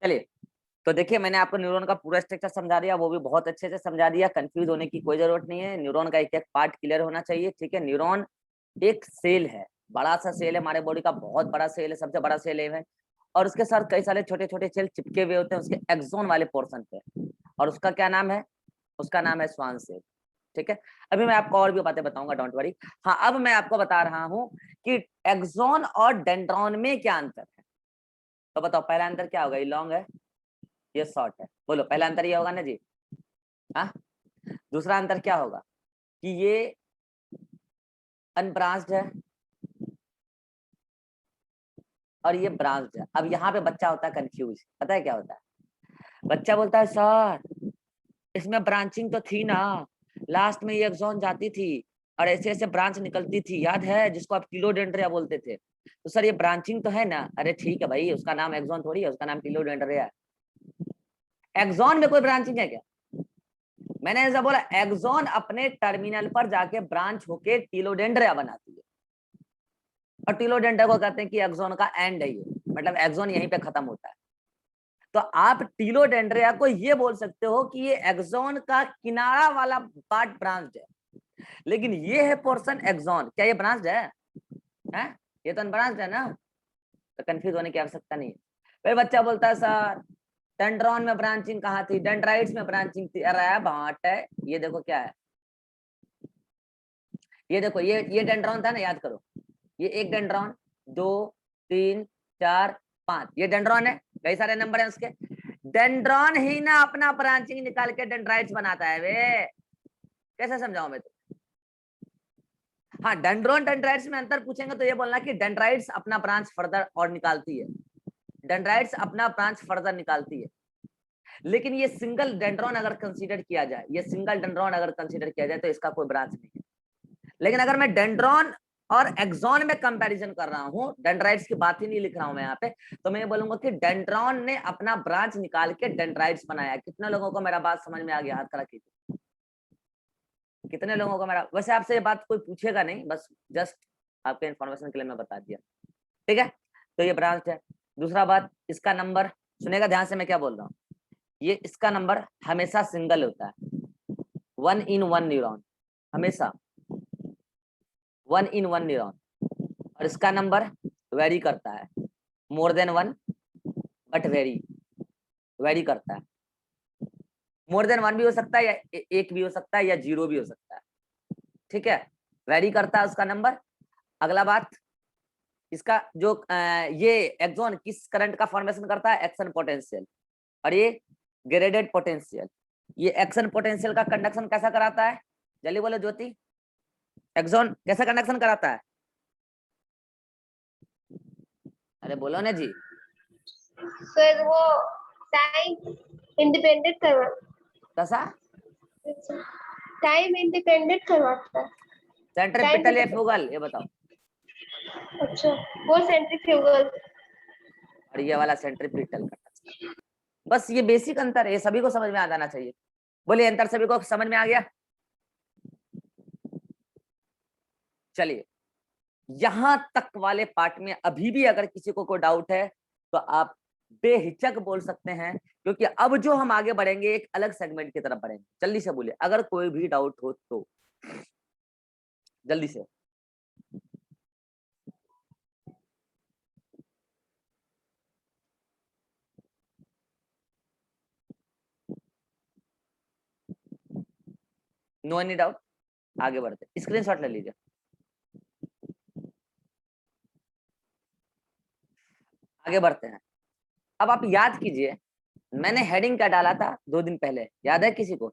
चलिए, तो देखिए मैंने आपको न्यूरॉन का पूरा स्ट्रक्चर समझा दिया, वो भी बहुत अच्छे से समझा दिया। कंफ्यूज होने की कोई जरूरत नहीं है, न्यूरॉन का एक एक पार्ट क्लियर होना चाहिए। ठीक है, न्यूरॉन एक सेल है, बड़ा सा सेल है, हमारे बॉडी का बहुत बड़ा सेल है, सबसे बड़ा सेल है। और उसके साथ कई सारे छोटे छोटे सेल चिपके हुए होते हैं उसके एक्सोन वाले पोर्शन पे, और उसका क्या नाम है? उसका नाम है श्वान सेल। ठीक है, अभी मैं आपको और भी बातें बताऊंगा, डोंट वरी। हाँ, अब मैं आपको बता रहा हूँ कि एक्सोन और डेंड्रॉन में क्या अंतर है। तो बताओ, पहला अंतर क्या होगा? ये लॉन्ग है, ये शॉर्ट है। बोलो, पहला अंतर ये होगा ना जी? हाँ। दूसरा अंतर क्या होगा? कि ये अनब्रांच्ड है और ये ब्रांच्ड है। अब यहाँ पे बच्चा होता है कंफ्यूज, पता है क्या होता है? बच्चा बोलता है सर इसमें ब्रांचिंग तो थी ना, लास्ट में ये एक्सोन जाती थी और ऐसे ऐसे ब्रांच निकलती थी, याद है, जिसको आप टिलोडेंड्रिया बोलते थे। तो सर ये ब्रांचिंग तो है ना? अरे ठीक है भाई, उसका नाम एक्सोन थोड़ी है, उसका नाम टिलोडेंड्रिया है। एक्सोन में कोई ब्रांचिंग है क्या? मैंने ऐसा बोला, एक्सोन अपने टर्मिनल पर जाके ब्रांच होके टिलोडेंड्रिया बनाती है, और टिलोडेंड्रिया को कहते हैं कि एक्सोन का एंड है ये, मतलब एक्सोन यहीं पे खत्म होता है। तो आप टिलोडेंड्रिया को ये बोल सकते हो कि ये एक्सोन का किनारा वाला पार्ट ब्रांच है, लेकिन ये है पोर्शन एक्सोन, क्या ये ब्रांच है? ये तो अनब्रांच्ड है ना। तो कंफ्यूज होने की आवश्यकता नहीं है। फिर बच्चा बोलता है सर डेंड्रॉन में ब्रांचिंग कहाँ थी, डेंड्राइट्स में ब्रांचिंग थी। अरे बात है, ये देखो क्या है, ये देखो, ये डेंड्रॉन था ना, याद करो, ये एक डेंड्रॉन, 2 3 4 5, ये डेंड्रॉन है, कई सारे नंबर है उसके। डेंड्रॉन ही ना अपना ब्रांचिंग निकाल के डेंड्राइट्स बनाता है वे। कैसे समझाऊं मैं तो? हाँ, डेंड्रॉन डेंड्राइट्स में अंतर पूछेंगे तो ये बोलना कि डेंड्राइट्स अपना ब्रांच फर्दर और निकालती है, डेंड्राइट्स अपना ब्रांच फर्दर निकालती है। लेकिन ये सिंगल डेंड्रॉन अगर कंसीडर किया जाए, ये सिंगल डेंड्रॉन अगर कंसीडर किया जाए तो इसका कोई ब्रांच नहीं है। लेकिन अगर मैं डेंड्रॉन और एक्सोन में कंपैरिजन कर रहा हूं, डेंड्राइट्स की बात ही नहीं लिख रहा हूं मैं यहाँ पे, तो मैं ये बोलूंगा कि डेंड्रॉन ने अपना ब्रांच निकाल के डेंड्राइट्स बनाया। कितने लोगों को मेरा बात समझ में आ गया? हाथ खड़ा कीजिए। कितने लोगों को मेरा, वैसे आपसे ये बात कोई पूछेगा नहीं, बस जस्ट आपके इन्फॉर्मेशन के लिए मैं बता दिया। ठीक है, तो ये ब्रांच है। दूसरा बात, इसका नंबर सुनेगा ध्यान से मैं क्या बोल रहा हूँ। ये इसका नंबर हमेशा सिंगल होता है, 1 in 1 न्यूरॉन, हमेशा 1 in 1 न्यूरॉन। और इसका नंबर वेरी करता है, मोर देन 1 बट वेरी करता है। मोर देन 1 भी हो सकता है, या 1 भी हो सकता है, या 0 भी हो सकता है। ठीक है, वेरी करता है उसका नंबर। अगला बात, इसका जो ये एक्सोन किस करंट का फॉर्मेशन करता है? Action potential. और ये ग्रेडेड पोटेंशियल। ये एक्शन पोटेंशियल का कंडक्शन कैसा कराता है? जल्दी बोलो ज्योति, एक्सोन कैसा कंडक्शन कराता है? अरे बोलो ना जी। सर वो टाइम इंडिपेंडेंट करवा, कैसा? टाइम इंडिपेंडेंट करवाता है। सेंट्रीपिटल या फ्यूगल, ये बताओ। अच्छा, वो सेंट्रीफ्यूगल। और ये वाला सेंट्रीपिटल का। बस ये बेसिक अंतर है, ये सभी को समझ में आ जाना चाहिए। बोलिए, अंतर सभी को समझ में आ गया? चलिए, यहां तक वाले पार्ट में अभी भी अगर किसी को कोई डाउट है तो आप बेहिचक बोल सकते हैं, क्योंकि अब जो हम आगे बढ़ेंगे एक अलग सेगमेंट की तरफ बढ़ेंगे। जल्दी से बोलिए अगर कोई भी डाउट हो तो, जल्दी से। नो एनी डाउट, आगे बढ़ते, स्क्रीनशॉट ले लीजिए। आगे बढ़ते हैं। अब आप याद कीजिए, मैंने हेडिंग क्या डाला था 2 दिन पहले, याद है किसी को?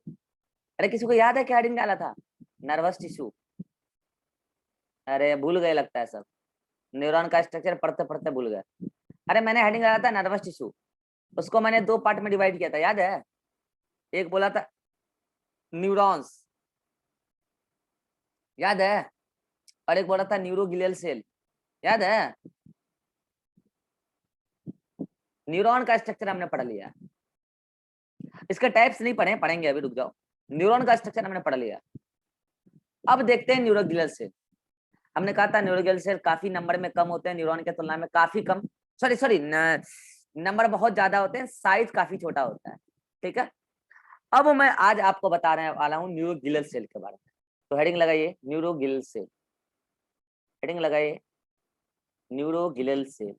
अरे किसी को याद है क्या हेडिंग डाला था? Nervous tissue. अरे भूल गए लगता है सब, न्यूरॉन का स्ट्रक्चर पढ़ते पढ़ते भूल गए। अरे मैंने हेडिंग डाला था नर्वस टिश्यू, उसको मैंने 2 पार्ट में डिवाइड किया था, याद है? एक बोला था न्यूरॉन्स, याद है? और एक बोला था न्यूरोग्लियल सेल, याद है? न्यूरॉन का स्ट्रक्चर हमने पढ़ लिया, इसके टाइप्स नहीं पढ़े, पढ़ेंगे अभी, रुक जाओ। न्यूरॉन का स्ट्रक्चर हमने पढ़ लिया। अब देखते हैं न्यूरोग्लियल सेल। हमने कहा था न्यूरोग्लियल सेल काफी नंबर में कम होते हैं न्यूरॉन के तुलना में, काफी कम, सॉरी सॉरी, नंबर बहुत ज्यादा होते हैं, साइज काफी छोटा होता है। ठीक है, अब मैं आज आपको बताने वाला हूँ न्यूरोगिलल सेल के बारे में। तो हेडिंग लगाइए न्यूरोगिलल सेल, हेडिंग लगाइए न्यूरोगिलल सेल।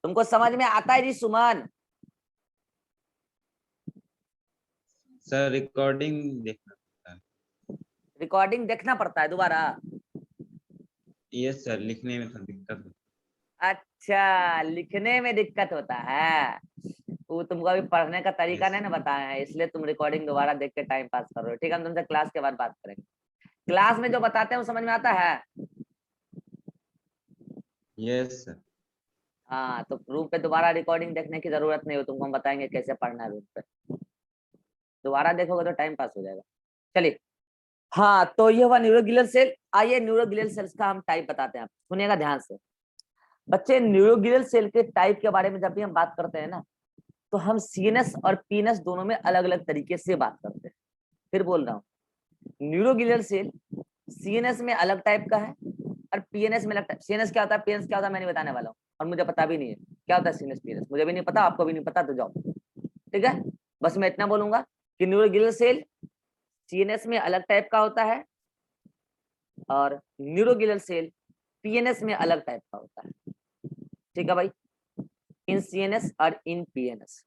तुमको समझ में आता है जी सुमन? सर रिकॉर्डिंग देखना पड़ता है। रिकॉर्डिंग देखना पड़ता है दोबारा? यस सर, लिखने में थोड़ा दिक्कत होती अच्छा, लिखने में दिक्कत होता है। वो तुमको अभी पढ़ने का तरीका Yes. नहीं ना बताया है, इसलिए तुम रिकॉर्डिंग दोबारा देख के टाइम पास कर रहे हो। ठीक है, हम तुमसे क्लास के बाद बात करेंगे। क्लास में जो बताते हैं वो समझ में आता है? है। Yes sir. हाँ, तो रूम पे दोबारा रिकॉर्डिंग देखने की जरूरत नहीं हो, तुमको हम बताएंगे कैसे पढ़ना है रूम पे। दोबारा देखोगे तो टाइम पास हो जाएगा। चलिए, हाँ, तो ये हुआ न्यूरोगिलल सेल। आइए न्यूरोगिलल सेल्स का हम टाइप बताते हैं, सुनिएगा ध्यान से बच्चे। न्यूरोगिलल सेल के टाइप के बारे में जब भी हम बात करते हैं ना, तो हम सीएनएस और पीएनएस दोनों में अलग अलग तरीके से बात करते हैं। फिर बोल रहा हूँ, न्यूरोगिलल सेल सीएनएस में अलग टाइप का है और पीएनएस में अलग टाइप। सीएनएस क्या होता है, पीएनएस क्या होता है, मैं नहीं बताने वाला हूँ, और मुझे पता भी नहीं है क्या होता है सीएनएस पीएनएस, मुझे भी नहीं पता, आपको भी नहीं पता, तो जाओ। ठीक है, बस मैं इतना बोलूंगा कि न्यूरोगिलल सेल सीएनएस में अलग टाइप का होता है और न्यूरोगिलल सेल पीएनएस में अलग टाइप का होता है। ठीक है भाई, इन सीएनएस और इन पीएनएस।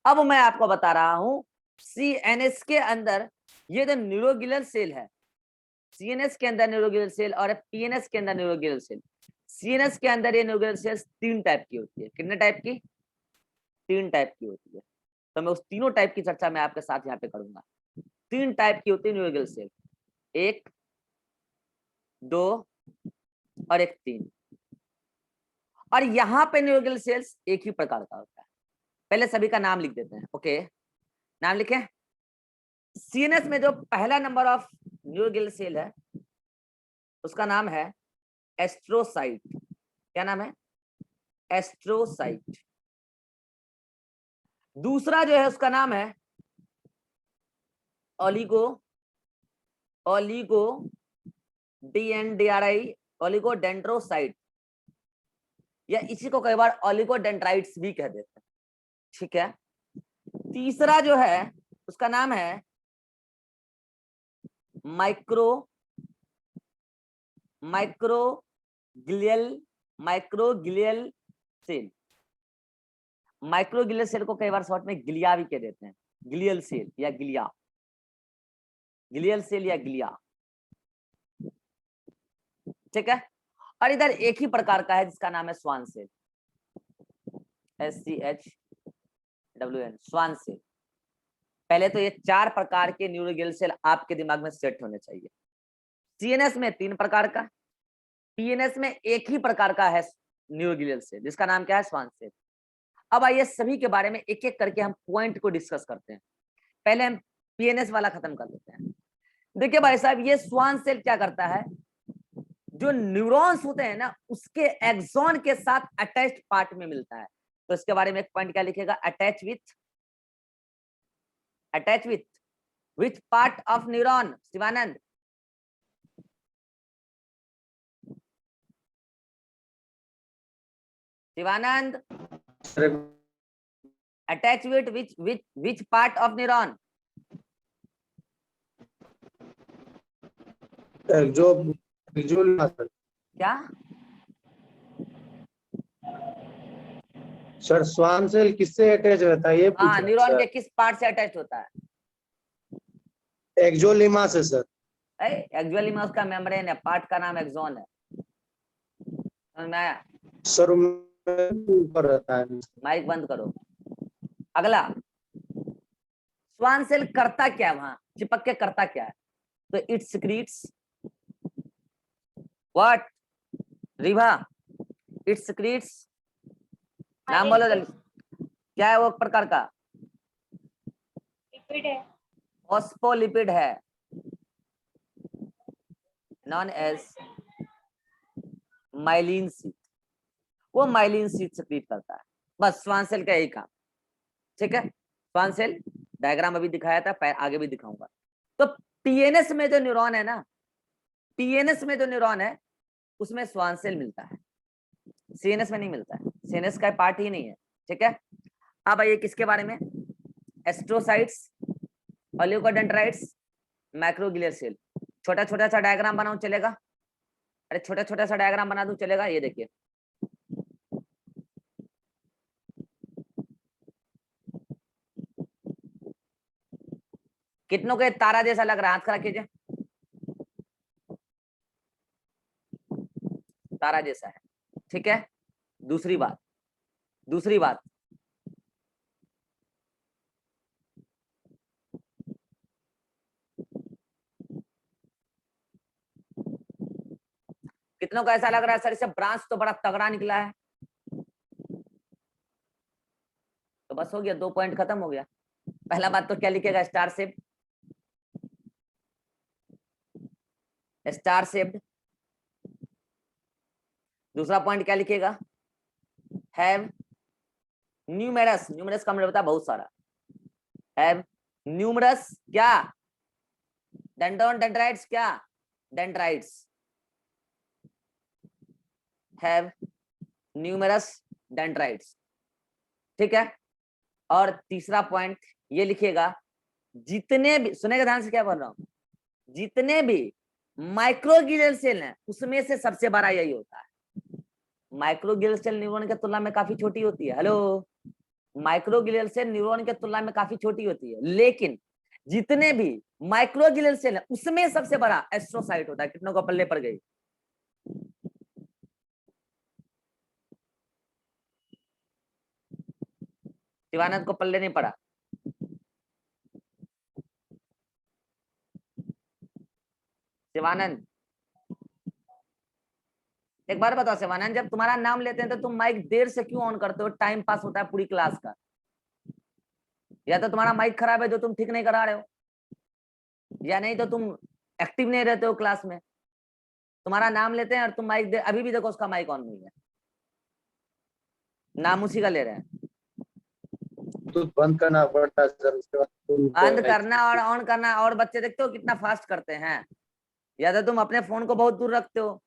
अब मैं आपको बता रहा हूं सीएनएस के अंदर ये जो न्यूरोगिलल सेल है, सीएनएस के अंदर न्यूरोगिलल सेल और पीएनएस के अंदर न्यूरोगिलल सेल। सीएनएस के अंदर ये न्यूरोगिलल सेल्स 3 टाइप की होती है। कितने टाइप की? 3 टाइप की होती है। तो मैं उस तीनों टाइप की चर्चा मैं आपके साथ यहाँ पे करूंगा। 3 टाइप की होती है न्यूरोगिलल सेल, 1, 2 और 1, 3। और यहाँ पे न्यूरोगिलल सेल्स एक ही प्रकार का होता है। पहले सभी का नाम लिख देते हैं। ओके, नाम लिखें। सीएनएस में जो पहला नंबर ऑफ न्यूरोगिलल सेल है उसका नाम है एस्ट्रोसाइट। क्या नाम है? एस्ट्रोसाइट। दूसरा जो है उसका नाम है ओलिगो, ओलिगो DNDRI, ओलिगोडेंड्रोसाइट, या इसी को कई बार ओलिगोडेंड्राइट्स भी कह देते हैं। ठीक है, तीसरा जो है उसका नाम है माइक्रोग्लियल सेल। माइक्रोग्लियल सेल को कई बार शॉर्ट में ग्लिया भी कह देते हैं, ग्लियल सेल या ग्लिया, ग्लियल सेल या ग्लिया। ठीक है, और इधर एक ही प्रकार का है जिसका नाम है Schwann cell, SCHWN, Schwann cell. पहले तो ये 4 प्रकार के न्यूरोगिलल सेल आपके दिमाग में सेट होने चाहिए। सीएनएस में 3 प्रकार का, पीएनएस में एक ही प्रकार का है न्यूरोगिलल सेल जिसका नाम क्या है, स्वान सेल। अब आइए सभी के बारे में एक एक करके हम पॉइंट को डिस्कस करते हैं। पहले हम पीएनएस वाला खत्म कर लेते हैं। देखिए भाई साहब, ये स्वान सेल क्या करता है, जो न्यूरॉन्स होते हैं ना उसके एक्सॉन के साथ अटैच्ड पार्ट में मिलता है। तो इसके बारे में एक पॉइंट क्या लिखेगा, attach with which part of neuron? Shivanand, Shivanand, attach with which part of neuron? जो क्या? सर स्वान सेल किससे अटैच रहता है ये पूछ हाँ, रहे हैं न्यूरॉन सर। के किस पार्ट से अटैच होता है? एक्सोलिमा से सर। एक्चुअली में उसका मेम्ब्रेन है, पार्ट का नाम एक्सॉन है। समझ में आया? सर ऊपर रहता है। माइक बंद करो। अगला, स्वान सेल करता क्या है, वहां चिपक के करता क्या है? तो it secretes what? Ribha, it secretes, नाम बोलो जल्दी, क्या है वो प्रकार का? लिपिड है। फॉस्फोलिपिड है, नॉन एज माइलिन शीट। वो माइलिन शीट सिक्रीट करता है। बस स्वान सेल का यही काम। ठीक है, स्वान सेल डायग्राम अभी दिखाया था, आगे भी दिखाऊंगा। तो पीएनएस में जो न्यूरॉन है ना, पीएनएस में जो न्यूरॉन है उसमें श्वान सेल मिलता है, सीएनएस में नहीं मिलता है, सीएनएस का पार्ट ही नहीं है। ठीक है, अब आइए किसके बारे में, एस्ट्रोसाइट्स, ओलिगोडेंड्राइट्स, माइक्रोग्लियल सेल। छोटा छोटा सा डायग्राम बनाऊं चलेगा? अरे छोटा छोटा सा डायग्राम बना दूं चलेगा? ये देखिए, कितनों को तारा जैसा लग रहा है? हाथ खड़ा कीजिए। तारा जैसा है, ठीक है। दूसरी बात, कितनों को ऐसा लग रहा है सर इससे ब्रांच तो बड़ा तगड़ा निकला है? तो बस हो गया, 2 पॉइंट खत्म हो गया। पहला बात तो क्या लिखेगा, स्टार शेप, स्टार शेप्ड। दूसरा पॉइंट क्या लिखेगा, हैव न्यूमेरस, न्यूमेरस का मतलब होता है बहुत सारा, हैव न्यूमरस क्या, डेंड्रॉन डेंड्राइट्स क्या, डेंड्राइट्स, हैव न्यूमेरस डेंड्राइट्स। ठीक है, और तीसरा पॉइंट ये लिखिएगा, जितने भी, सुनेगा ध्यान से क्या बोल रहा हूं, जितने भी माइक्रोग्लियल सेल हैं उसमें से सबसे बड़ा यही होता है। माइक्रोग्लियल सेल न्यूरॉन की तुलना में काफी छोटी होती है। हेलो, माइक्रोग्लियल सेल न्यूरॉन की तुलना में काफी छोटी होती है, लेकिन जितने भी माइक्रोग्लियल सेल है उसमें सबसे बड़ा एस्ट्रोसाइट होता है। कितनों को पल्ले पड़ गई? शिवानंद को पल्ले नहीं पड़ा? शिवानंद, एक बार बताओ शिवानंद, जब तुम्हारा नाम लेते हैं तो तुम माइक देर से क्यों ऑन करते हो? टाइम पास होता है पूरी क्लास का। या तो तुम्हारा माइक खराब है जो तुम ठीक नहीं करा रहे हो, या नहीं तो तुम एक्टिव नहीं रहते हो क्लास में। तुम्हारा नाम लेते हैं और तुम माइक दे, अभी भी देखो उसका माइक ऑन नहीं है, नाम उसी का ले रहे हैं। तो बंद करना पड़ता है सर, उसके बाद बंद करना और ऑन करना, और बच्चे देखते हो कितना फास्ट करते हैं। या तो तुम अपने फोन को बहुत दूर रखते हो।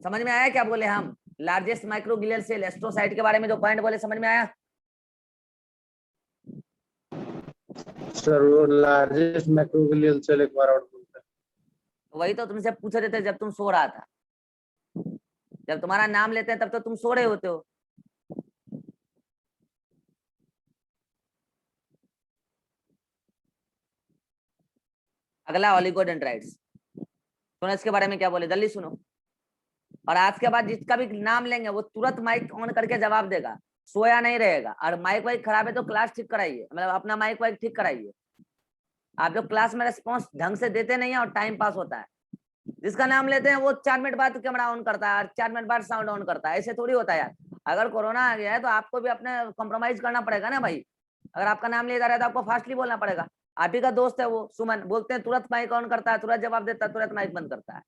समझ में आया क्या बोले हम? लार्जेस्ट माइक्रोग्लियल सेल एस्ट्रोसाइट के बारे में जो पॉइंट बोले, समझ में आया? सर वो लार्जेस्ट माइक्रोग्लियल सेल एक बार और बोलते हैं। वही तो तुमसे पूछ रहे थे जब तुम सो रहा था। जब तुम्हारा नाम लेते हैं तब तो तुम सो रहे होते हो। अगला ओलिगोडेंड्राइट्स, सुनो इसके बारे में क्या बोले, जल्दी सुनो। और आज के बाद जिसका भी नाम लेंगे वो तुरंत माइक ऑन करके जवाब देगा, सोया नहीं रहेगा। और माइक वाइक खराब है तो क्लास ठीक कराइए, मतलब अपना माइक वाइक ठीक कराइए। आप लोग क्लास में रिस्पॉन्स ढंग से देते नहीं है और टाइम पास होता है। जिसका नाम लेते हैं वो 4 मिनट बाद कैमरा ऑन करता है और 4 मिनट बाद साउंड ऑन करता है। ऐसे थोड़ी होता है यार। अगर कोरोना आ गया है तो आपको भी अपने कॉम्प्रोमाइज करना पड़ेगा ना भाई। अगर आपका नाम लिया जा रहा है तो आपको फास्टली बोलना पड़ेगा। आप ही का दोस्त है वो सुमन, बोलते हैं तुरंत माइक ऑन करता है, तुरंत जवाब देता है, तुरंत माइक बंद करता है।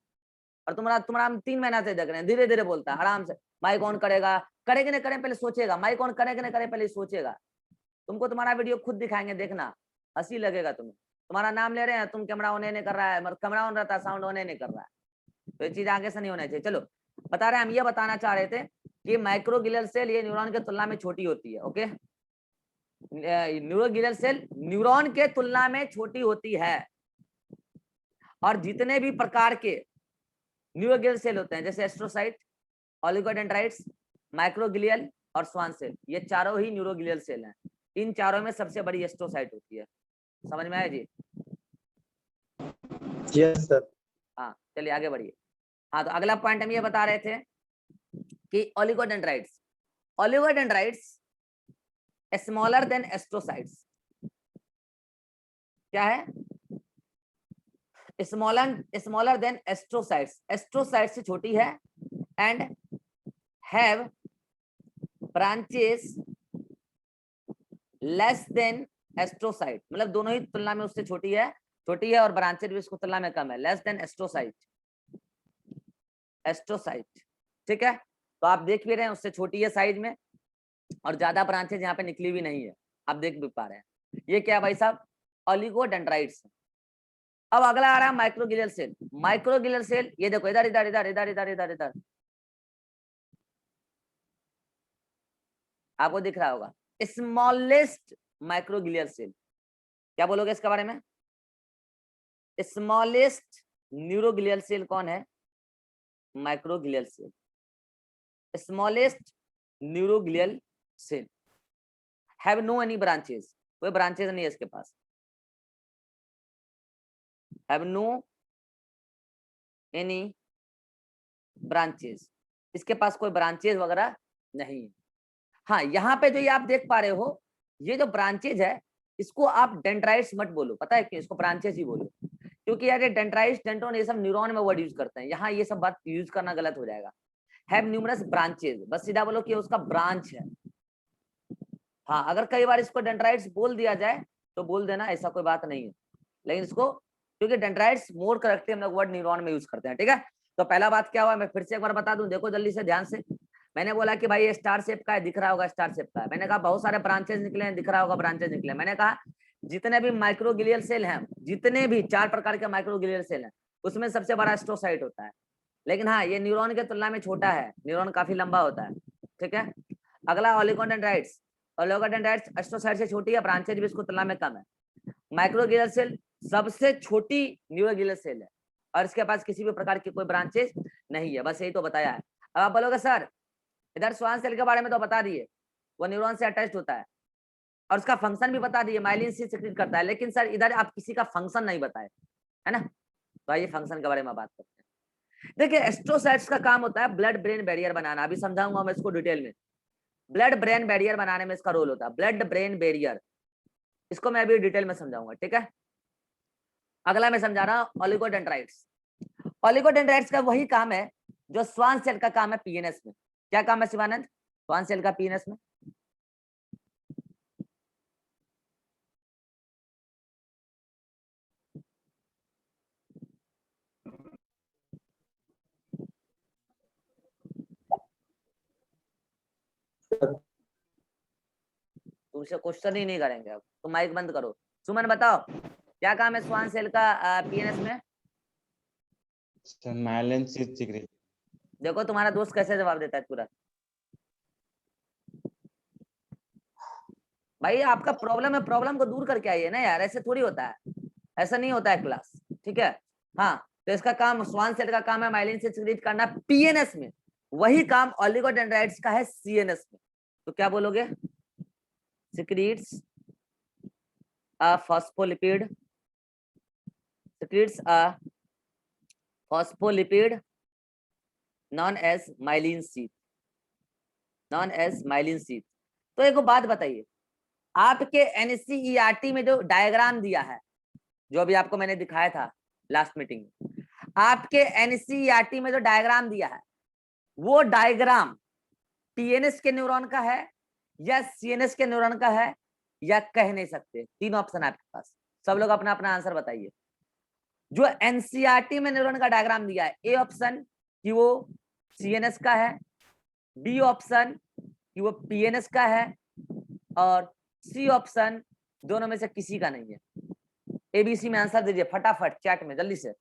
और तुम्हारा तुम्हारा हम 3 महीना से देख रहे हैं, धीरे धीरे बोलता है, आराम से माइक ऑन करेगा, करेगा नहीं करे पहले सोचेगा, माइक ऑन करेगा नहीं करे पहले सोचेगा। तुमको तुम्हारा वीडियो खुद दिखाएंगे, देखना हंसी लगेगा तुम्हें। तुम्हारा नाम ले रहे हैं, तुम कैमरा ऑन नहीं कर रहा है, कैमरा ऑन रहता है, साउंड ऑन नहीं कर रहा है। तो ये चीज आगे से नहीं होना चाहिए। चलो बता रहे हैं, हम ये बताना चाह रहे थे कि माइक्रोग्लियल सेल ये न्यूरॉन की तुलना में छोटी होती है। ओके, न्यूरोग्लियल सेल न्यूरॉन के तुलना में छोटी होती है। और जितने भी प्रकार के न्यूरोग्लियल सेल होते हैं जैसे एस्ट्रोसाइट, ओलिगोडेंड्राइट्स, माइक्रोग्लियल और स्वान सेल, ये चारों ही न्यूरोग्लियल सेल हैं। इन चारों में सबसे बड़ी एस्ट्रोसाइट होती है। समझ में आया जी? Yes sir. हाँ चलिए आगे बढ़िए। हाँ तो अगला पॉइंट हम ये बता रहे थे कि ओलिगोडेंड्राइट्स, ओलिगोडेंड्राइट्स स्मॉलर देन एस्ट्रोसाइट्स। क्या है? स्मॉलर देन एस्ट्रोसाइट्स, एस्ट्रोसाइट से छोटी है। And have branches less than astrocyte, मतलब दोनों ही तुलना में उससे छोटी है और ब्रांचेस भी उसको तुलना में कम है, लेस देन एस्ट्रोसाइट, एस्ट्रोसाइट। ठीक है, तो आप देख भी रहे हैं उससे छोटी है साइज में और ज्यादा ब्रांचेज यहाँ पे निकली भी नहीं है, आप देख भी पा रहे हैं। ये क्या है भाई साहब? ओलिगोडेंड्राइट्स। अब अगला आ रहा है माइक्रोग्लियल सेल। माइक्रोग्लियल सेल ये देखो इधर इधर इधर इधर इधर इधर इधर आपको दिख रहा होगा स्मॉलेस्ट माइक्रोग्लियल सेल। क्या बोलोगे इसके बारे में? स्मॉलेस्ट न्यूरोग्लियल सेल कौन है? Microglial cell. Smallest neuroglial cell have no any branches, कोई ब्रांचेस नहीं है इसके पास। हैव नो एनी ब्रांचेस, इसके पास कोई ब्रांचेस वगैरह नहीं है। हाँ, यहाँ पे जो ये आप देख पा रहे हो, ये जो ब्रांचेज है इसको आप डेंड्राइट्स मत बोलो। पता है क्यों? इसको ब्रांचेज ही बोलो, क्योंकि यार ये डेंड्राइट्स डेंड्रोन ये सब न्यूरॉन में वर्ड यूज करते हैं। यहाँ ये सब बात यूज करना गलत हो जाएगा। हैव न्यूमरस ब्रांचेज, बस सीधा बोलो कि उसका ब्रांच है। हाँ, अगर कई बार इसको डेंड्राइट्स बोल दिया जाए तो बोल देना, ऐसा कोई बात नहीं है। लेकिन इसको क्योंकि डेंड्राइट्स मोर करेक्टली हम लोग वर्ड न्यूरॉन में यूज करते हैं। ठीक है, तो पहला बात क्या हुआ मैं फिर से एक बार बता दूं, देखो जल्दी से ध्यान से। मैंने बोला कि भाई ये स्टार शेप का है, दिख रहा होगा स्टार शेप का है। मैंने कहा बहुत सारे ब्रांचेस निकले हैं, दिख रहा होगा ब्रांचेस निकले। मैंने कहा जितने भी माइक्रोग्लियल सेल हैं, जितने भी 4 प्रकार के माइक्रोग्लियल सेल हैं, उसमें सबसे बड़ा एस्ट्रोसाइट होता है। लेकिन हाँ, ये न्यूरॉन के तुलना में छोटा है, न्यूरॉन काफी लंबा होता है। ठीक है, अगला ओलिगोडेंड्राइट्स। ओलिगोडेंड्राइट्स एस्ट्रोसाइट से छोटी है, ब्रांचेज भी इसको तुलना में कम है। माइक्रोग्लियल सेल सबसे छोटी न्यूरोग्लियल सेल है और इसके पास किसी भी प्रकार की कोई ब्रांचेस नहीं है। बस यही तो बताया है। अब आप बोलोगे सर इधर श्वान सेल के बारे में तो बता दिए, वो न्यूरॉन से अटैच्ड होता है और उसका फंक्शन भी बता दिए, माइलिन से सिक्रीट करता है। लेकिन सर इधर आप किसी का फंक्शन नहीं बताए, है ना? तो आइए फंक्शन के बारे में बात करते हैं। देखिए एस्ट्रोसाइट्स का काम होता है ब्लड ब्रेन बैरियर बनाना। अभी समझाऊंगा मैं इसको डिटेल में। ब्लड ब्रेन बैरियर बनाने में इसका रोल होता है, ब्लड ब्रेन बैरियर। इसको मैं अभी डिटेल में समझाऊंगा। ठीक है, अगला मैं समझा रहा हूँ ओलिगोडेंड्राइट्स। ओलिगोडेंड्राइट्स का वही काम है जो श्वान सेल का काम है पीएनएस में। क्या काम है शिवानंद श्वान सेल का पीएनएस में? तुमसे क्वेश्चन ही नहीं करेंगे अब, तो माइक बंद करो। सुमन बताओ क्या काम है श्वान सेल का पीएनएस में? माइलिन से सिक्रीट। देखो तुम्हारा दोस्त कैसे जवाब देता है तुरंत। भाई आपका प्रॉब्लम है, प्रॉब्लम को दूर करके आइए ना यार, ऐसे थोड़ी होता है, ऐसा नहीं होता है क्लास। ठीक है, हाँ, तो इसका काम श्वान सेल का काम है माइलिन से सिक्रीट करना पीएनएस में। वही काम ओलिगोडेंड्राइट्स का है सीएनएस में। तो क्या बोलोगे? Secretes a phospholipid, secretes a phospholipid known as myelin sheath, known as myelin sheath. तो एक बात बताइए, आपके एनसीईआरटी में जो डायग्राम दिया है, जो अभी आपको मैंने दिखाया था लास्ट मीटिंग में, आपके एनसीईआरटी में जो डायग्राम दिया है वो डायग्राम पीएनएस के न्यूरॉन का है या सीएनएस के न्यूरॉन का है या कह नहीं सकते? 3 ऑप्शन आपके पास, सब लोग अपना अपना आंसर बताइए। जो एनसीईआरटी में न्यूरॉन का डायग्राम दिया है, ए ऑप्शन कि वो सीएनएस का है, बी ऑप्शन कि वो पीएनएस का है, और सी ऑप्शन दोनों में से किसी का नहीं है। एबीसी में आंसर दीजिए फटाफट चैट में जल्दी से।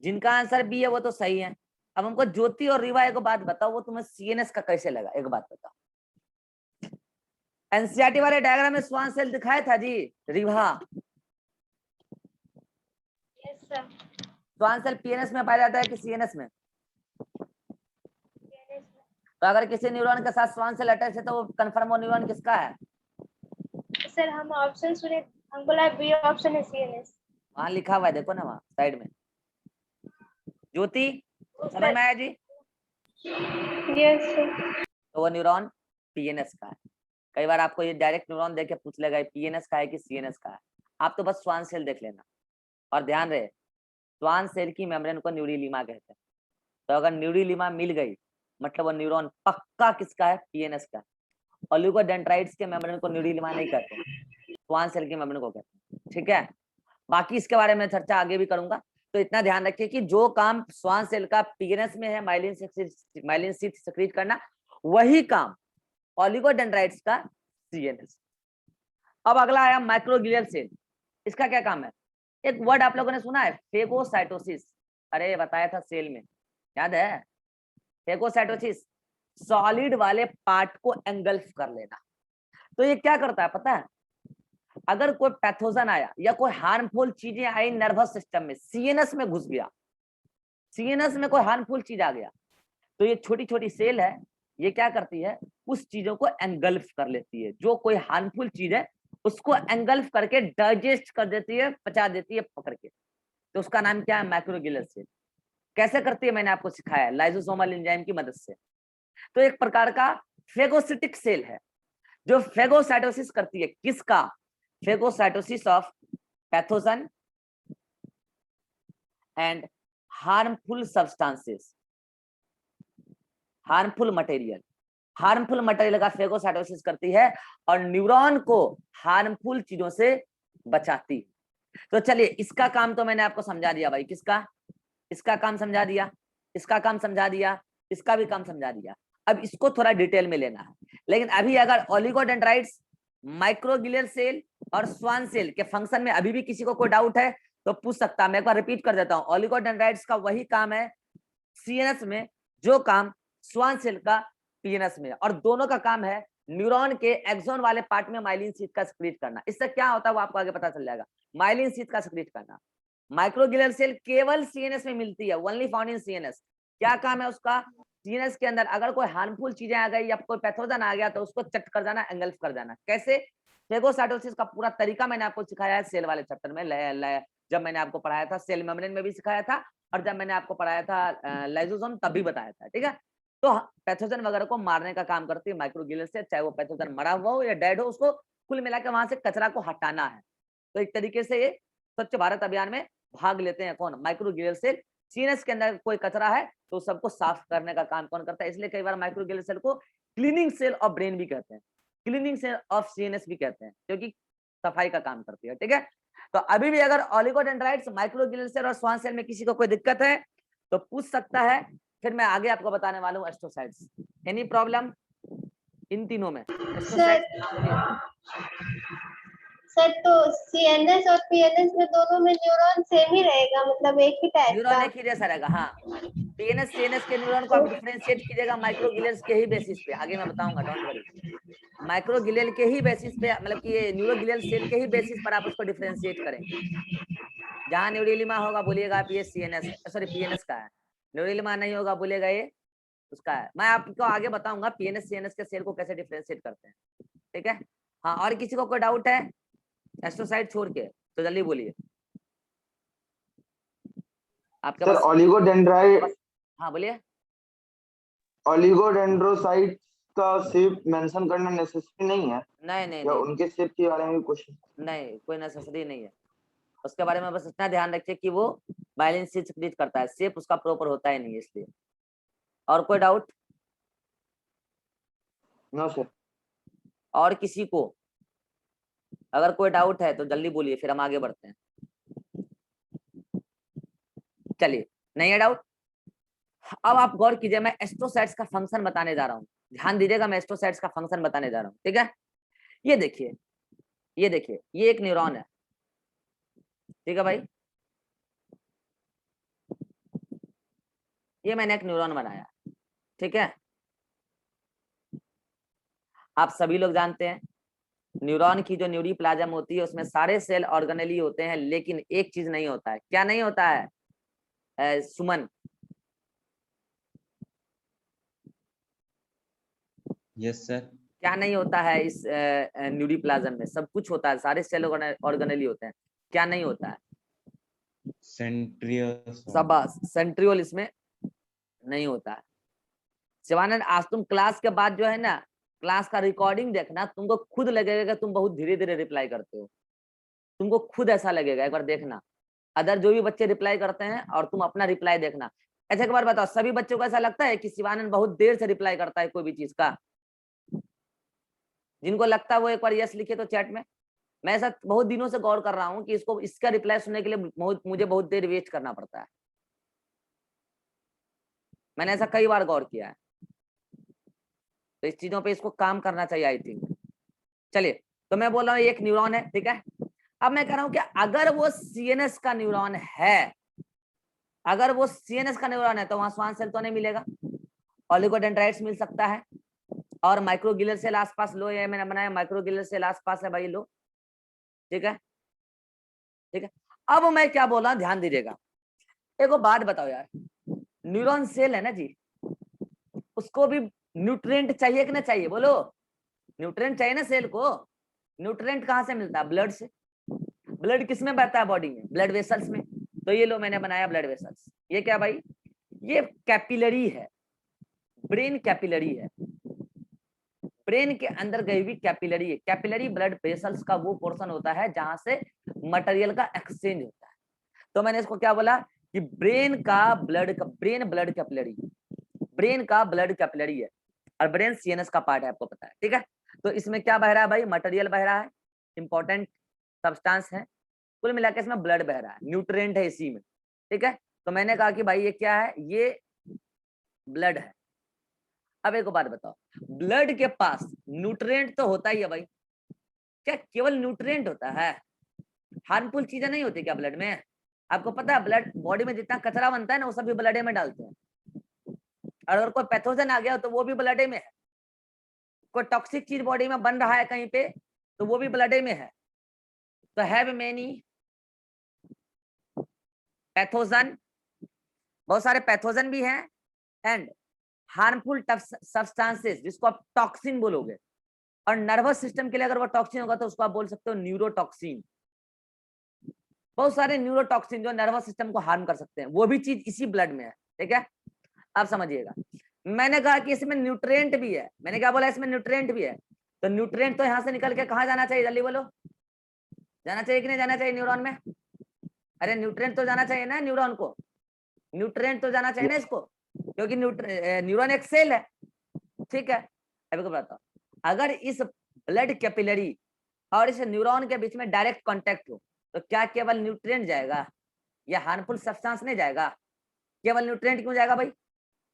जिनका आंसर बी है वो तो सही है। अब हमको ज्योति और रिवा एक बात बताओ, वो तुम्हें सीएनएस का कैसे लगा? एक बात बताओ। एनसीईआरटी वाले डायग्राम में श्वान सेल दिखाया था जी Riva. Yes sir. Schwann cell PNS में पाया जाता है कि सीएनएस में? तो अगर किसी न्यूरॉन के साथ श्वान सेल अटैच है तो वो कंफर्म वो न्यूरॉन किसका है? सर हम ऑप्शन सुने, हम बोला बी ऑप्शन है सीएनएस। वहां लिखा हुआ है देखो ना, वहां साइड में। ज्योति समझ में आया जी? Yes sir. तो वो न्यूरॉन पीएनएस का है। कई बार आपको ये डायरेक्ट न्यूरॉन देख के पूछ लेगा पीएनएस का है कि सीएनएस का है, आप तो बस श्वान सेल देख लेना। और ध्यान रहे श्वान सेल की मेम्ब्रेन को न्यूरीलिमा कहते हैं। तो अगर न्यूरीलिमा मिल गई मतलब वो न्यूरॉन पक्का किसका है, पीएनएस का। ओलिगोडेंड्राइट्स के मेम्ब्रेन को न्यूरीलिमा नहीं कहते, श्वान सेल की मेम्ब्रेन को कहते हैं। ठीक है, बाकी इसके बारे में चर्चा आगे भी करूंगा। तो इतना ध्यान रखिए कि जो काम श्वान सेल का पीएनएस में है माइलिन शीथ सिक्रीट करना, वही काम ओलिगोडेंड्राइट्स का सीएनएस। अब अगला आया माइक्रोग्लियल सेल। इसका क्या काम है? एक वर्ड आप लोगों ने सुना है फेगोसाइटोसिस। अरे बताया था सेल में, याद है? फेगोसाइटोसिस सॉलिड वाले पार्ट को एंगल्फ कर लेना। तो ये क्या करता है पता है? अगर कोई पैथोजन आया या कोई हार्मफुल चीजें आई नर्वस सिस्टम में, सीएनएस में घुस गया, सीएनएस में कोई हार्मफुल चीज आ गया, तो ये छोटी छोटी सेल है, ये क्या करती है, उस चीजों को एंगल्फ कर लेती है। जो कोई हार्मफुल चीज है उसको एंगल्फ करके डाइजेस्ट कर देती है, पचा देती है पकड़ के। तो उसका नाम क्या है? Microglial cell. कैसे करती है मैंने आपको सिखाया है, लाइसोसोमल एंजाइम की मदद से। तो एक प्रकार का फेगोसिटिक सेल है जो फेगोसाइटोसिस करती है। किसका? Phagocytosis of pathogen and harmful substances, harmful material. Harmful material का फेगोसाइटोसिस करती है और न्यूरॉन को हार्मफुल चीजों से बचाती है। तो चलिए इसका काम तो मैंने आपको समझा दिया भाई। किसका? इसका काम समझा दिया, इसका काम समझा दिया, इसका भी काम समझा दिया। अब इसको थोड़ा डिटेल में लेना है। लेकिन अभी अगर ओलिगोडेंड्राइट्स, माइक्रोग्लियल सेल और श्वान सेल के फंक्शन में अभी भी किसी को कोई डाउट है तो पूछ सकता है। मैं एक बार रिपीट कर देता हूँ। ओलिगोडेंड्राइट्स का वही काम है सीएनएस में जो काम श्वान सेल का पीएनएस में, और दोनों का काम है न्यूरॉन के एक्सोन वाले पार्ट में माइलिन शीथ का सिक्रीट करना। इससे क्या होता है वो आपको आगे पता चल जाएगा। माइलिन शीथ का सिक्रीट करना। माइक्रोग्लियल सेल केवल सीएनएस में मिलती है, ओनली फाउंड इन सीएनएस। क्या काम है उसका? सीएनएस के अंदर अगर कोई हार्मफुल चीजें आ गई या कोई पैथोजन आ गया तो उसको चट कर जाना, एंगल्फ कर जाना। कैसे? फेगोसाइटोसिस का पूरा तरीका मैंने आपको सिखाया है सेल वाले चैप्टर में। जब मैंने आपको पढ़ाया था सेल मेम्ब्रेन में भी सिखाया था, और जब मैंने आपको पढ़ाया था लाइसोसोम तब भी बताया था। ठीक है, तो पैथोजन वगैरह को मारने का काम करती है माइक्रोग्लियल सेल, चाहे वो पैथोजन मरा हुआ हो या डेड हो, उसको कुल मिला के वहां से कचरा को हटाना है। तो एक तरीके से ये स्वच्छ भारत अभियान में भाग लेते हैं कौन? Microglial cell. सीएनएस के अंदर कोई कचरा है तो सबको साफ करने का काम कौन करता है? इसलिए कई बार माइक्रोग्लियल सेल को क्लीनिंग सेल ऑफ ब्रेन भी कहते हैं, क्लीनिंग सेल ऑफ सीएनएस भी कहते हैं, क्योंकि सफाई का काम करती है। ठीक है, तो अभी भी अगर ओलिगोडेंड्राइट्स, माइक्रोग्लियल सेल और श्वान सेल में किसी को कोई दिक्कत है तो पूछ सकता है। फिर मैं आगे आपको बताने वाला हूँ एस्ट्रोसाइट्स। एनी प्रॉब्लम इन तीनों में? सर तो सीएनएस और पीएनएस में दोनों में न्यूरॉन सेम ही रहेगा, मतलब एक ही टाइप न्यूरॉन का? एक ही जैसा रहेगा। हाँ, पीएनएस सीएनएस के न्यूरॉन को आप डिफरेंशिएट कीजिएगा माइक्रोग्लियल के ही बेसिस पे। आगे मैं बताऊंगा, डोंट वरी। माइक्रोग्लियल के ही बेसिस पे, मतलब कि ये न्यूरोग्लियल सेल के ही बेसिस पर आप उसको डिफरेंशिएट करेंगे। जहां न्यूरोलिमा होगा बोलिएगा आप ये सीएनएस है, सॉरी पीएनएस का है। न्यूरोलिमा नहीं होगा बोलिएगा ये उसका है। मैं आपको आगे बताऊंगा पीएनएस सीएनएस के सेल को कैसे डिफरेंशिएट करते हैं। ठीक है, हाँ। और किसी को कोई डाउट है एस्ट्रोसाइट छोड़ के तो जल्दी बोलिए। आपके सर पास? ओलिगोडेंड्राइट, हाँ बोलिए। ओलिगोडेंड्रोसाइट का शेप मेंशन करना नेसेसरी नहीं है? नहीं नहीं या नहीं उनके शेप के बारे में भी क्वेश्चन? नहीं, कोई नेसेसरी नहीं है। उसके बारे में बस इतना ध्यान रखिए कि वो माइलिन शीथ सिक्रीट करता है, शेप उसका प्रॉपर होता ही नहीं है इसलिए। और कोई डाउट? No sir. और किसी को अगर कोई डाउट है तो जल्दी बोलिए, फिर हम आगे बढ़ते हैं। चलिए, नहीं है डाउट? अब आप गौर कीजिए, मैं एस्ट्रोसाइट्स का फंक्शन बताने जा रहा हूँ। ध्यान दीजिएगा, मैं एस्ट्रोसाइट्स का फंक्शन बताने जा रहा हूँ। ठीक है, ये देखिए, ये देखिए, ये एक न्यूरॉन है। ठीक है भाई, ये मैंने एक न्यूरॉन बनाया। ठीक है, आप सभी लोग जानते हैं न्यूरॉन की जो न्यूरी प्लाज्म होती है उसमें सारे सेल ऑर्गेनेली होते हैं, लेकिन एक चीज नहीं होता है। क्या नहीं होता है सुमन? Yes sir. क्या नहीं होता है इस न्यूरी प्लाज्म में? सब कुछ होता है, सारे सेल ऑर्गेनेली होते हैं। क्या नहीं होता है? सेंट्रियोल। सब सेंट्रियोल इसमें नहीं होता है। शिवानंद आज तुम क्लास के बाद जो है ना क्लास का रिकॉर्डिंग देखना, तुमको खुद लगेगा कि तुम बहुत धीरे धीरे रिप्लाई करते हो, तुमको खुद ऐसा लगेगा। एक बार देखना अदर जो भी बच्चे रिप्लाई करते हैं और तुम अपना रिप्लाई देखना। ऐसे एक बार बताओ, सभी बच्चों को ऐसा लगता है कि शिवानंद बहुत देर से रिप्लाई करता है कोई भी चीज का? जिनको लगता है वो एक बार यस लिखे तो चैट में। मैं ऐसा बहुत दिनों से गौर कर रहा हूँ कि इसको इसका रिप्लाई सुनने के लिए मुझे बहुत देर वेट करना पड़ता है। मैंने ऐसा कई बार गौर किया है, तो इस चीजों पे इसको काम करना चाहिए आई थिंक। चलिए, तो मैं बोल रहा हूँ एक न्यूरॉन है, ठीक है। अब मैं कह रहा हूँ कि अगर वो सीएनएस का न्यूरॉन है, अगर वो सीएनएस का न्यूरॉन है तो वहां श्वान सेल तो नहीं मिलेगा, ओलिगोडेंड्राइट्स मिल सकता है, और माइक्रोग्लियल सेल आसपास लो, ये मैंने बनाया माइक्रोग्लियल सेल आसपास है भाई, लो, ठीक है, ठीक है। अब मैं क्या बोल रहा हूँ ध्यान दीजिएगा, एक बात बताओ यार, न्यूरॉन सेल है ना जी, उसको भी न्यूट्रिएंट चाहिए कि ना चाहिए? बोलो, न्यूट्रिएंट चाहिए ना सेल को। न्यूट्रिएंट कहाँ से मिलता है? ब्लड से। ब्लड किस में बहता है? बॉडी में, ब्लड वेसल्स में। तो ये लो मैंने बनाया ब्लड वेसल्स। ये क्या भाई? ये कैपिलरी है, ब्रेन कैपिलरी है, ब्रेन के अंदर गई हुई कैपिलरी है। कैपिलरी ब्लड वेसल्स का वो पोर्शन होता है जहां से मटेरियल का एक्सचेंज होता है। तो मैंने इसको क्या बोला कि ब्रेन ब्लड कैपिलरी, ब्रेन का ब्लड कैपिलरी है, और ब्रेन सीएनएस का पार्ट है, आपको पता है, ठीक है। तो इसमें क्या बह रहा है भाई? मटेरियल बह रहा है, इंपॉर्टेंट सब्सटेंस है, कुल मिलाकर इसमें ब्लड बह रहा है, न्यूट्रिएंट है इसी में, ठीक है। तो मैंने कहा कि भाई ये क्या है? ये ब्लड है। अब एक बात बताओ, ब्लड के पास न्यूट्रिएंट तो होता ही है भाई, क्या केवल न्यूट्रिएंट होता है? हार्मफुल चीजें नहीं होती क्या ब्लड में? आपको पता है ब्लड बॉडी में जितना कचरा बनता है ना वो सब भी ब्लड में डालते हैं, और अगर कोई पैथोजन आ गया तो वो भी ब्लड में है। कोई टॉक्सिक चीज बॉडी में बन रहा है कहीं पे तो वो भी ब्लड में है। तो हैव मेनी पैथोजन, बहुत सारे पैथोजन भी हैं, एंड हार्मफुल सब्सटेंसेस जिसको आप टॉक्सिन बोलोगे, और नर्वस सिस्टम के लिए अगर वो टॉक्सिन होगा तो उसको आप बोल सकते हो न्यूरोटॉक्सिन। बहुत सारे न्यूरोटॉक्सिन जो नर्वस सिस्टम को हार्म कर सकते हैं, वो भी चीज इसी ब्लड में है, ठीक है। आप समझिएगा, मैंने कहा कि इसमें न्यूट्रिएंट भी है। मैंने क्या बोला? इसमें न्यूट्रिएंट भी है। तो न्यूट्रिएंट तो यहाँ से निकल के कहाँ जाना चाहिए? जल्दी बोलो, जाना चाहिए कि नहीं जाना चाहिए न्यूरॉन में? अरे न्यूट्रिएंट तो जाना चाहिए ना न्यूरॉन को, न्यूट्रिएंट तो जाना चाहिए ना इसको, क्योंकि न्यूरॉन एक सेल है, ठीक है। अभी को बताओ, अगर इस ब्लड कैपिलरी और इस न्यूरॉन के बीच में डायरेक्ट कांटेक्ट हो तो क्या केवल न्यूट्रिएंट जाएगा या हार्मफुल सब्सटेंस नहीं जाएगा? केवल न्यूट्रिएंट क्यों जाएगा भाई?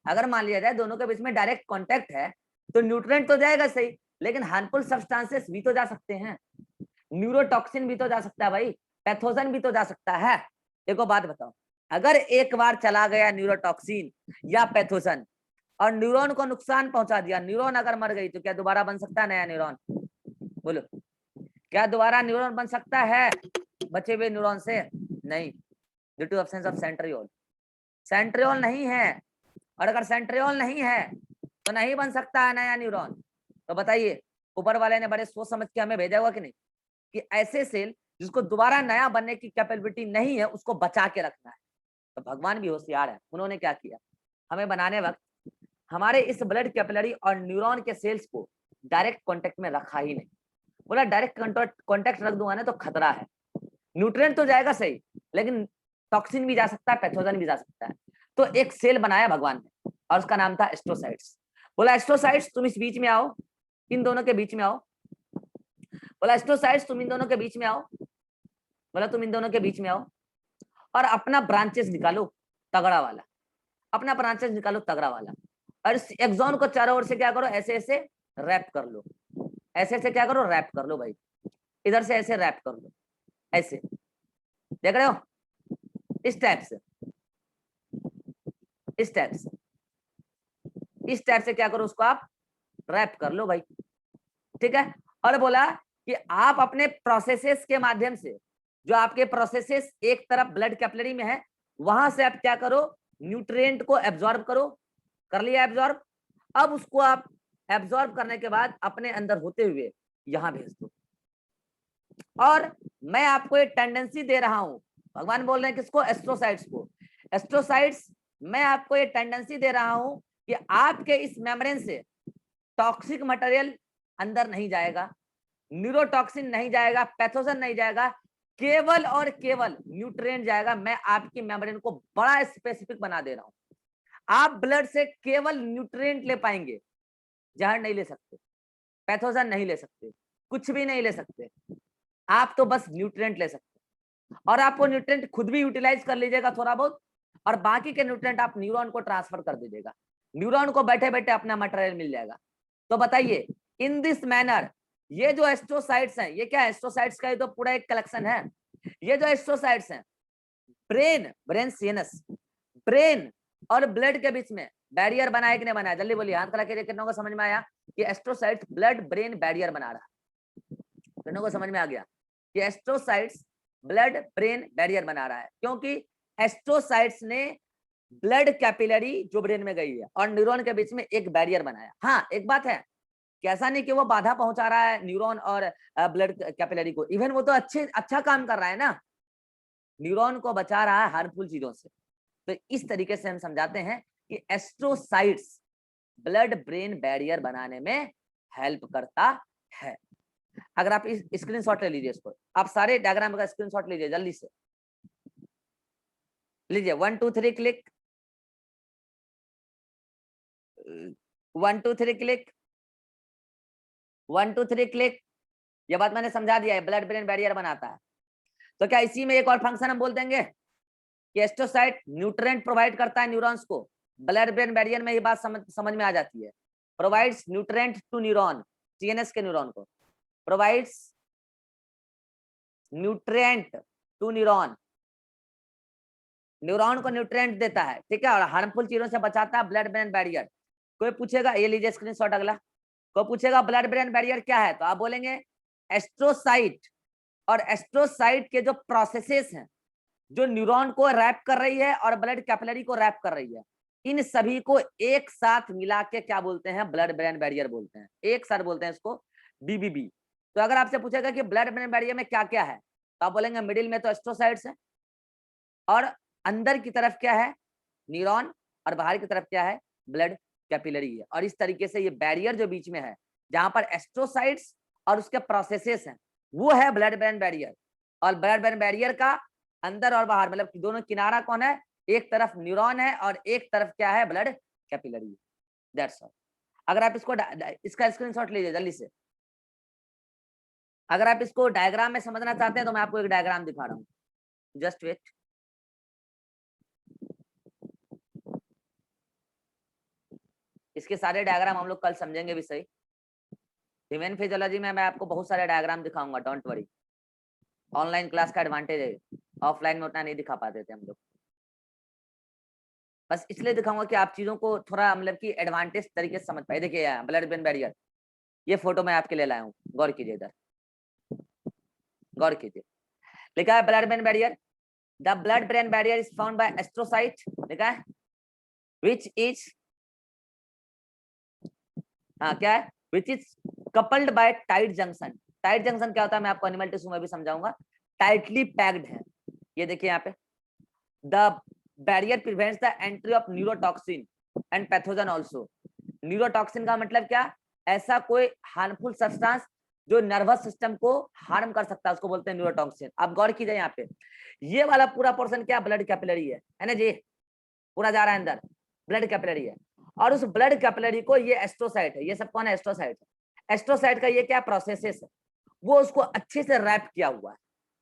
अगर मान लिया जाए दोनों के बीच में डायरेक्ट कांटेक्ट है तो न्यूट्रिएंट तो जाएगा सही, लेकिन हार्मफुल सब्सटेंसेस भी तो जा सकते हैं, न्यूरोटॉक्सिन भी तो जा सकता है भाई, पैथोजन भी तो जा सकता है। देखो बात बताओ, अगर एक बार चला गया न्यूरोटॉक्सिन या पैथोजन और न्यूरॉन को नुकसान पहुंचा दिया, न्यूरॉन अगर मर गई तो क्या दोबारा बन सकता है नया न्यूरॉन? बोलो, क्या दोबारा न्यूरॉन बन सकता है बचे हुए न्यूरॉन से? नहीं, due to absence of centriole. Centriole नहीं है, और अगर सेंट्रियोल नहीं है तो नहीं बन सकता है नया न्यूरॉन। तो बताइए, ऊपर वाले ने बड़े सोच समझ के हमें भेजा हुआ कि नहीं, कि ऐसे सेल जिसको दोबारा नया बनने की कैपेबिलिटी नहीं है उसको बचा के रखना है। तो भगवान भी होशियार है, उन्होंने क्या किया, हमें बनाने वक्त हमारे इस ब्लड कैपिलरी और न्यूरॉन के सेल्स को डायरेक्ट कांटेक्ट में रखा ही नहीं। बोला डायरेक्ट कांटेक्ट रख दूंगा ना तो खतरा है, न्यूट्रिएंट तो जाएगा सही, लेकिन टॉक्सिन भी जा सकता है, पैथोजन भी जा सकता है। तो एक सेल बनाया भगवान ने और उसका नाम था एस्ट्रोसाइट्स। बोला एस्ट्रोसाइट्स तुम इस बीच में आओ, इन दोनों के बीच में आओ। बोला एस्ट्रोसाइट्स तुम इन दोनों के बीच में आओ, बोला तुम इन दोनों के बीच में आओ और अपना ब्रांचेस निकालो तगड़ा वाला, अपना ब्रांचेस निकालो तगड़ा वाला, और इस एक्सॉन को चारों ओर से क्या करो, ऐसे ऐसे रैप कर लो, ऐसे ऐसे क्या करो, रैप कर लो भाई, इधर से ऐसे रैप कर लो, ऐसे देख रहे हो, इस टाइप से, इस टाइप से, इस टाइप से क्या करो, उसको आप रैप कर लो भाई, ठीक है। और बोला कि आप अपने प्रोसेसेस के माध्यम से, जो आपके प्रोसेसेस एक तरफ ब्लड कैपिलरी में है, वहां से आप क्या करो, न्यूट्रिएंट को एब्जॉर्ब करो, कर लिया एब्जॉर्ब। अब उसको आप एब्जॉर्ब करने के बाद अपने अंदर होते हुए यहां भेज दो। और मैं आपको एक टेंडेंसी दे रहा हूं, भगवान बोल रहे हैं किसको, एस्ट्रोसाइट्स को। एस्ट्रोसाइट्स मैं आपको ये टेंडेंसी दे रहा हूं कि आपके इस मेम्ब्रेन से टॉक्सिक मटेरियल अंदर नहीं जाएगा, न्यूरोटॉक्सिन नहीं जाएगा, पैथोजन नहीं जाएगा, केवल और केवल न्यूट्रिएंट जाएगा। मैं आपकी मेम्ब्रेन को बड़ा स्पेसिफिक बना दे रहा हूं। आप ब्लड से केवल न्यूट्रिएंट ले पाएंगे, जहर नहीं ले सकते, पैथोजन नहीं ले सकते, कुछ भी नहीं ले सकते। आप तो बस न्यूट्रिएंट ले सकते, और आप वो न्यूट्रिएंट खुद भी यूटिलाइज कर लीजिएगा थोड़ा बहुत, और बाकी के न्यूट्रिएंट आप न्यूरॉन को ट्रांसफर कर दीजिएगा। न्यूरॉन को बैठे बैठे अपना मटेरियल मिल जाएगा। तो बताइए, इन दिस मैनर ये जो एस्ट्रोसाइट्स हैं, ये क्या है? एस्ट्रोसाइट्स का ये तो पूरा एक कलेक्शन है। ये जो एस्ट्रोसाइट्स हैं, ब्रेन सीएनएस, ब्रेन और ब्लड के बीच में बैरियर बनाया कि नहीं बनाया? जल्दी बोलिए, हाथ खड़ा कीजिए। कितनों को समझ में आया कि एस्ट्रोसाइट्स ब्लड ब्रेन बैरियर बना रहा है? कितनों को समझ में आ गया कि एस्ट्रोसाइट्स ब्लड ब्रेन बैरियर बना रहा है? क्योंकि एस्ट्रोसाइट्स ने ब्लड कैपिलरी जो ब्रेन में गई है और न्यूरॉन के बीच में एक बैरियर बनाया। हाँ, एक बात है, कैसा नहीं कि वो बाधा पहुंचा रहा है न्यूरॉन और ब्लड कैपिलरी को, इवन वो तो अच्छा काम कर रहा है ना, न्यूरॉन को बचा रहा है हार्मफुल चीजों से। तो इस तरीके से हम समझाते हैं कि एस्ट्रोसाइट्स ब्लड ब्रेन बैरियर बनाने में हेल्प करता है। अगर आप इस स्क्रीनशॉट ले लीजिए, इसको आप सारे डायग्राम का स्क्रीनशॉट लीजिए, जल्दी से लीजिए। 1 2 3 क्लिक, 1 2 3 क्लिक, 1 2 3 क्लिक। ये बात मैंने समझा दिया है, ब्लड ब्रेन बैरियर बनाता है। तो क्या इसी में एक और फंक्शन हम बोल देंगे कि एस्ट्रोसाइट न्यूट्रिएंट प्रोवाइड करता है न्यूरॉन्स को? ब्लड ब्रेन बैरियर में ये बात समझ में आ जाती है। Provides nutrient to neuron, CNS के न्यूरॉन को provides nutrient to neuron, neuron को न्यूट्रिएंट देता है, ठीक है, और हार्मफुल चीजों से बचाता है ब्लड ब्रेन बैरियर। कोई पूछेगा, ये लीजिए स्क्रीनशॉट अगला, कोई पूछेगा ब्लड ब्रेन बैरियर क्या है, तो आप बोलेंगे एस्ट्रोसाइट। और एस्ट्रोसाइट के जो प्रोसेसेस हैं, जो न्यूरॉन को रैप कर रही है और ब्लड कैपिलरी को रैप कर रही है, इन सभी को एक साथ मिला के क्या बोलते हैं? ब्लड ब्रेन बैरियर बोलते हैं। एक साथ बोलते हैं इसको बीबीबी। तो अगर आपसे पूछेगा कि ब्लड ब्रेन बैरियर में क्या क्या है, तो आप बोलेंगे मिडिल में तो एस्ट्रोसाइट्स है, और अंदर की तरफ क्या है? न्यूरॉन, और बाहर की तरफ क्या है? ब्लड कैपिलरी है। और इस तरीके से ये बैरियर जो बीच में है, जहां पर एस्ट्रोसाइट्स और उसके प्रोसेसेस हैं, वो है ब्लड ब्रेन बैरियर। और ब्लड ब्रेन बैरियर का अंदर और बाहर मतलब दोनों किनारा कौन है? एक तरफ न्यूरॉन है और एक तरफ क्या है? Blood capillary. That's all. अगर आप इसको इसका स्क्रीनशॉट लीजिए जल्दी से। अगर आप इसको डायग्राम में समझना चाहते हैं तो मैं आपको एक डायग्राम दिखा रहा हूँ, जस्ट वेट। इसके सारे डायग्राम हम लोग कल समझेंगे भी सही। ह्यूमन फिजियोलॉजी में मैं आपको बहुत सारे डायग्राम दिखाऊंगा, डोंट वरी। ऑनलाइन क्लास का एडवांटेज है, ऑफलाइन में उतना नहीं दिखा पाते थे हम लोग। बस इसलिए दिखाऊंगा कि आप चीजों को थोड़ा मतलब कि एडवांटेज तरीके से समझ पाए। देखिए ब्लड ब्रेन बैरियर, ये फोटो मैं आपके लिए लाया हूँ, गौर कीजिए, इधर गौर कीजिए। लिखा है blood brain barrier, the blood brain barrier is found by astrocyte, लिखा है विच इज क्या है? Which is coupled by tight junction. Tight junction क्या होता है मैं आपको एनिमल टिश्यू में भी समझाऊंगा। टाइटली पैक्ड है, ये देखिए यहाँ पे। The barrier prevents the entry of neurotoxin and pathogen also. Neurotoxin का मतलब क्या? ऐसा कोई हार्मफुल सब्सटेंस जो नर्वस सिस्टम को हार्म कर सकता है, उसको बोलते हैं न्यूरोटॉक्सिन। आप गौर कीजिए यहाँ पे, ये वाला पूरा पोर्शन क्या? ब्लड कैपिलरी है ना जी, पूरा जा रहा है अंदर, ब्लड कैपिलरी है। और उस ब्लड कैपिलरी को ये एस्ट्रोसाइट है, ये सब कौन है? एस्ट्रोसाइट। एस्ट्रोसाइट का ये क्या प्रोसेसेस है, वो उसको अच्छे से रैप किया हुआ है,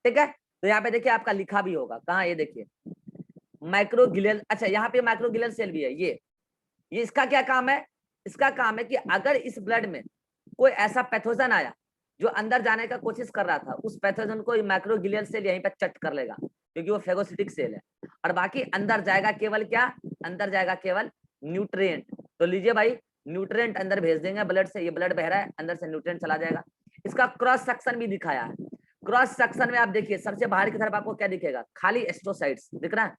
ठीक है। तो यहाँ पे देखिए आपका लिखा भी होगा, कहाँ? ये देखिए माइक्रोग्लियल, अच्छा यहाँ पे माइक्रोग्लियल सेल भी है। ये इसका क्या काम है? इसका काम है कि अगर इस ब्लड में कोई ऐसा पैथोजन आया जो अंदर जाने का कोशिश कर रहा था, उस पैथोजन को माइक्रोग्लियल सेल यहीं पे चट कर लेगा, क्योंकि वो फेगोसिटिक सेल है। और बाकी अंदर जाएगा केवल क्या? अंदर जाएगा केवल न्यूट्रिएंट। तो लीजिए भाई, न्यूट्रिएंट अंदर भेज देंगे ब्लड से, ये ब्लड बह रहा है, अंदर से न्यूट्रिएंट चला जाएगा। इसका क्रॉस सेक्शन भी दिखाया है। क्रॉस सेक्शन में आप देखिए, सबसे बाहर की तरफ आपको क्या दिखेगा? खाली एस्ट्रोसाइट्स दिख रहा है।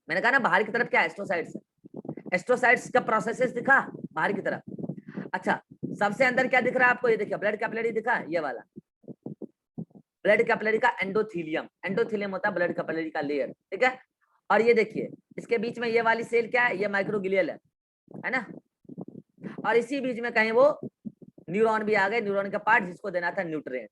मैंने कहा ना बाहर की तरफ क्या? एस्ट्रोसाइट्स। एस्ट्रोसाइट्स का प्रोसेसेस दिखा बाहर की तरफ। अच्छा, सबसे अंदर क्या दिख रहा है आपको? ये देखिए ब्लड कैपिलरी दिखा, ये वाला ब्लड कैपिलरी का एंडोथीलियम। एंडोथीलियम होता है ब्लड कैपिलरी का लेयर, ठीक है। और ये देखिए इसके बीच में ये वाली सेल क्या है? ये माइक्रोग्लियल है। है ना। और इसी बीच में कहीं वो न्यूरॉन भी आ गए, न्यूरॉन का पार्ट जिसको देना था न्यूट्रिएंट।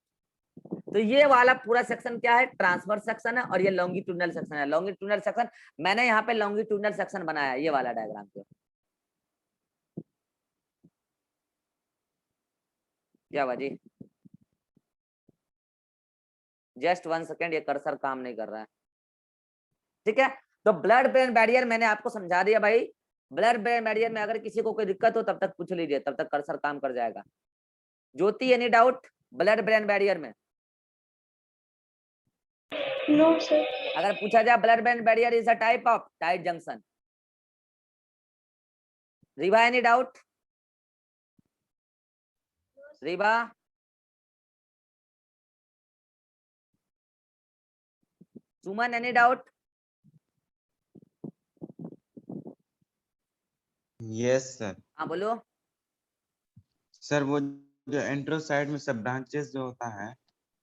तो ये वाला पूरा सेक्शन क्या है, ट्रांसवर्स सेक्शन है, और ये लॉन्गिट्यूडनल सेक्शन है। लॉन्गिट्यूडनल सेक्शन मैंने यहाँ पे लॉन्गिट्यूडनल सेक्शन बनाया है, ये वाला डायग्राम पे। क्या बाजी, जस्ट 1 सेकेंड, ये कर्सर काम नहीं कर रहा है। ठीक है, तो ब्लड ब्रेन बैरियर मैंने आपको समझा दिया भाई। ब्लड ब्रेन बैरियर में अगर किसी को कोई दिक्कत हो तब तक पूछ लीजिए, तब तक कर्सर काम कर जाएगा। Jyoti any doubt blood brain barrier में? No sir. अगर पूछा जाए blood brain barrier is a type of tight junction. Riva any doubt? Riva, Suman any doubt? Yes sir. हाँ बोलो। सर वो जो एंट्रोसाइट में सब ब्रांचेस जो होता है।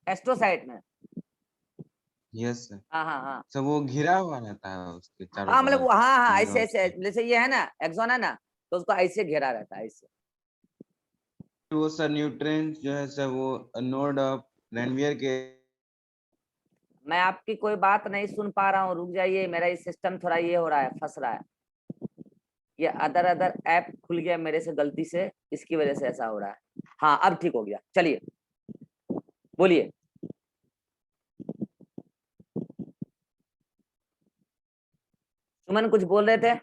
एस्ट्रोसाइट में? Yes sir. हाँ हाँ हाँ सब वो घिरा हुआ रहता है उसके चारों हाँ, मतलब तरफ हाँ हाँ, ऐसे न्यूरॉन्स ऐसे से। जैसे ये है ना एक्सोन है ना, तो उसको ऐसे घेरा रहता है ऐसे। वो सर न्यूट्रिएंट्स जो है सर वो नोड ऑफ रेनवियर के। मैं आपकी कोई बात नहीं सुन पा रहा हूँ, रुक जाइए, मेरा ये सिस्टम थोड़ा ये हो रहा है, फंस रहा है। ये अदर ऐप खुल गया मेरे से गलती से, इसकी वजह से ऐसा हो रहा है। हाँ अब ठीक हो गया, चलिए बोलिए। सुमन कुछ बोल रहे थे?